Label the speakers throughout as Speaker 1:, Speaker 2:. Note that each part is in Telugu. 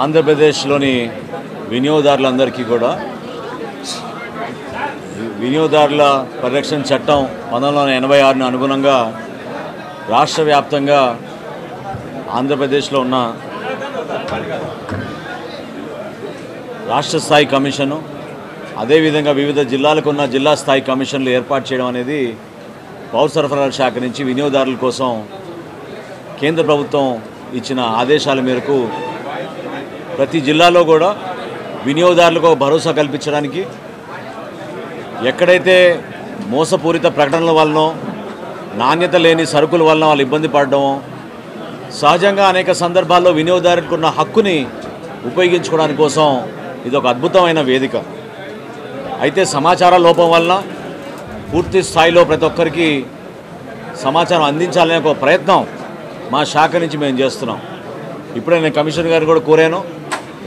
Speaker 1: ఆంధ్రప్రదేశ్లోని వినియోగదారులందరికీ కూడా వినియోగదారుల పరిరక్షణ చట్టం 1986ను అనుగుణంగా రాష్ట్ర వ్యాప్తంగా ఆంధ్రప్రదేశ్లో ఉన్న రాష్ట్ర స్థాయి కమిషను అదేవిధంగా వివిధ జిల్లాలకు ఉన్న జిల్లా స్థాయి కమిషన్లు ఏర్పాటు చేయడం అనేది పౌర సరఫరాల శాఖ నుంచి వినియోగదారుల కోసం కేంద్ర ప్రభుత్వం ఇచ్చిన ఆదేశాల మేరకు ప్రతి జిల్లాలో కూడా వినియోగదారులకు భరోసా కల్పించడానికి ఎక్కడైతే మోసపూరిత ప్రకటనల వలన నాణ్యత లేని సరుకుల వలన వాళ్ళు ఇబ్బంది పడడమో సహజంగా అనేక సందర్భాల్లో వినియోగదారులకు ఉన్న హక్కుని ఉపయోగించుకోవడానికి కోసం ఇది ఒక అద్భుతమైన వేదిక. అయితే సమాచార లోపం వలన పూర్తి స్థాయిలో ప్రతి ఒక్కరికి సమాచారం అందించాలనే ఒక ప్రయత్నం మా శాఖ నుంచి మేము చేస్తున్నాం. ఇప్పుడే నేను కమిషనర్ గారిని కూడా కోరాను,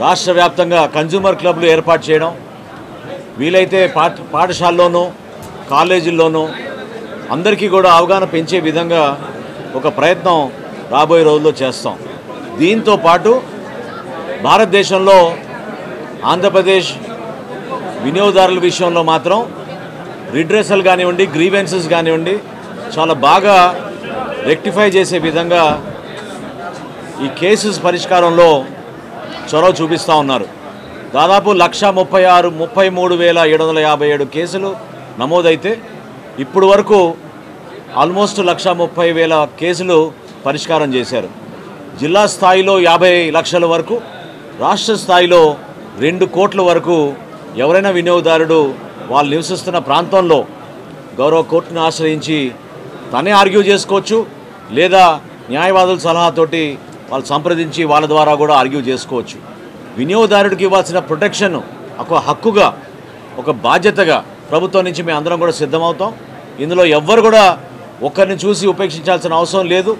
Speaker 1: రాష్ట్ర వ్యాప్తంగా కన్జ్యూమర్ క్లబ్లు ఏర్పాటు చేయడం, వీలైతే పాఠశాలలోనూ కాలేజీల్లోనూ అందరికీ కూడా అవగాహన పెంచే విధంగా ఒక ప్రయత్నం రాబోయే రోజుల్లో చేస్తాం. దీంతో పాటు భారతదేశంలో ఆంధ్రప్రదేశ్ వినియోగదారుల విషయంలో మాత్రం రిడ్రెసల్ కానివ్వండి, గ్రీవెన్సెస్ కానివ్వండి చాలా బాగా రెక్టిఫై చేసే విధంగా ఈ కేసెస్ పరిష్కారంలో చొరవ చూపిస్తూ ఉన్నారు. దాదాపు 1,33,757 కేసులు నమోదైతే ఇప్పుడు వరకు ఆల్మోస్ట్ 1,30,000 కేసులు పరిష్కారం చేశారు. జిల్లా స్థాయిలో 50 లక్షల వరకు, రాష్ట్ర స్థాయిలో 2 కోట్ల వరకు ఎవరైనా వినియోగదారుడు వాళ్ళు నివసిస్తున్న ప్రాంతంలో గౌరవ కోర్టును ఆశ్రయించి తనే ఆర్గ్యూ చేసుకోవచ్చు, లేదా న్యాయవాదుల సలహాతోటి వాళ్ళు సంప్రదించి వాళ్ళ ద్వారా కూడా ఆర్గ్యూ చేసుకోవచ్చు. వినియోగదారుడికి ఇవ్వాల్సిన ప్రొటెక్షన్ ఒక హక్కుగా, ఒక బాధ్యతగా ప్రభుత్వం నుంచి మేము అందరం కూడా సిద్ధమవుతాం. ఇందులో ఎవ్వరు కూడా ఒక్కరిని చూసి ఉపేక్షించాల్సిన అవసరం లేదు.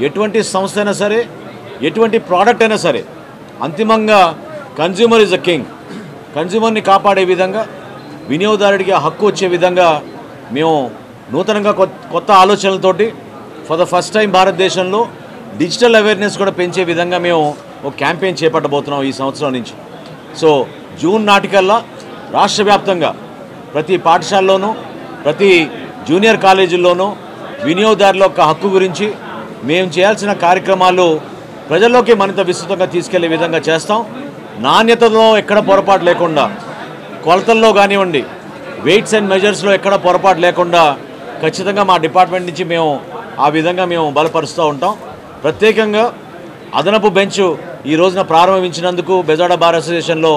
Speaker 1: ఎటువంటి సంస్థ అయినా సరే, ఎటువంటి ప్రోడక్ట్ అయినా సరే, అంతిమంగా కన్జ్యూమర్ ఈజ్ అ కింగ్. కన్జ్యూమర్ని కాపాడే విధంగా, వినియోగదారుడికి ఆ హక్కు వచ్చే విధంగా మేము నూతనంగా కొత్త ఆలోచనలతోటి ఫర్ ద ఫస్ట్ టైం భారతదేశంలో డిజిటల్ అవేర్నెస్ కూడా పెంచే విధంగా మేము ఒక క్యాంపెయిన్ చేపట్టబోతున్నాం ఈ సంవత్సరం నుంచి. సో జూన్ నాటికల్లా రాష్ట్ర వ్యాప్తంగా ప్రతి పాఠశాలలోనూ, ప్రతి జూనియర్ కాలేజీల్లోనూ వినియోగదారుల యొక్క హక్కు గురించి మేము చేయాల్సిన కార్యక్రమాలు ప్రజల్లోకి మరింత విస్తృతంగా తీసుకెళ్లే విధంగా చేస్తాం. నాణ్యతలో ఎక్కడ పొరపాటు లేకుండా, కొలతల్లో కానివ్వండి, వెయిట్స్ అండ్ మెజర్స్లో ఎక్కడ పొరపాటు లేకుండా ఖచ్చితంగా మా డిపార్ట్మెంట్ నుంచి మేము ఆ విధంగా మేము బలపరుస్తూ ఉంటాం. ప్రత్యేకంగా అదనపు బెంచ్ ఈ రోజున ప్రారంభించినందుకు బెజవాడ బార్ అసోసియేషన్లో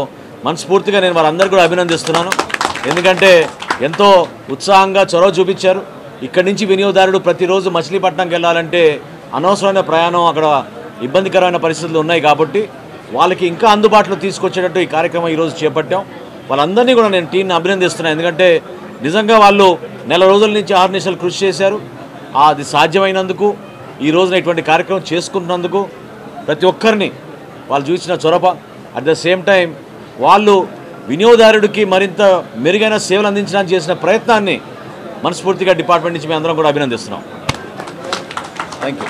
Speaker 1: మనస్ఫూర్తిగా నేను వారందరూ కూడా అభినందిస్తున్నాను. ఎందుకంటే ఎంతో ఉత్సాహంగా చొరవ చూపించారు. ఇక్కడి నుంచి వినియోగదారుడు ప్రతిరోజు మచిలీపట్నంకి వెళ్ళాలంటే అనవసరమైన ప్రయాణం, అక్కడ ఇబ్బందికరమైన పరిస్థితులు ఉన్నాయి కాబట్టి వాళ్ళకి ఇంకా అందుబాటులో తీసుకొచ్చేటట్టు ఈ కార్యక్రమం ఈరోజు చేపట్టాం. వాళ్ళందరినీ కూడా నేను టీంని అభినందిస్తున్నాను. ఎందుకంటే నిజంగా వాళ్ళు నెల రోజుల నుంచి అహర్నిశలు కృషి చేశారు. అది సాధ్యమైనందుకు, ఈ రోజున ఇటువంటి కార్యక్రమం చేసుకుంటున్నందుకు ప్రతి ఒక్కరిని వాళ్ళు చూసిన చొరవ, అట్ ద సేమ్ టైం వాళ్ళు వినియోగదారుడికి మరింత మెరుగైన సేవలు అందించడానికి చేసిన ప్రయత్నాన్ని మనస్ఫూర్తిగా డిపార్ట్మెంట్ నుంచి మేము అందరం కూడా అభినందిస్తున్నాం. Thank you.